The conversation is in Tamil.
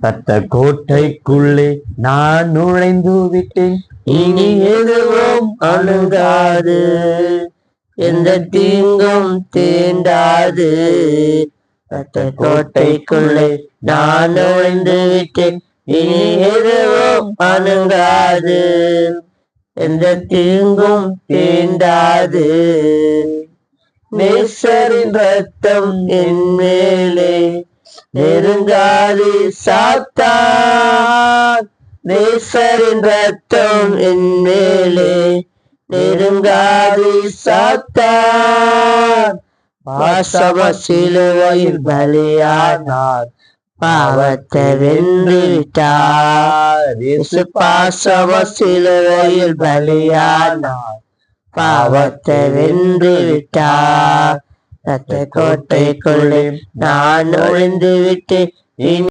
ரத்த கோட்டைக்குள்ளே நான் நுழைந்து விட்டேன், இனி எதுவும் அணுகாது, எந்த தீங்கும் தீண்டாது. ரத்த கோட்டைக்குள்ளே நான் நுழைந்து விட்டேன், இனி எதுவும் அணுகாது, எந்த தீங்கும் தீண்டாது. நேசரின் ரத்தம் என் மேலே நெருங்காது சாத்தான், நேசரின் ரத்தம் என் மேலே நெருங்காது சாத்தான். பாசம சிலுவையில் பலியானார், பாவத்தை வென்று விட்டார். இயேசு பாசம சிலுவையில் பலியானார், பாவத்தை வென்று விட்டார். ரத்த கோட்டைக்குள்ளே நான் நுழைந்து விட்டேன்,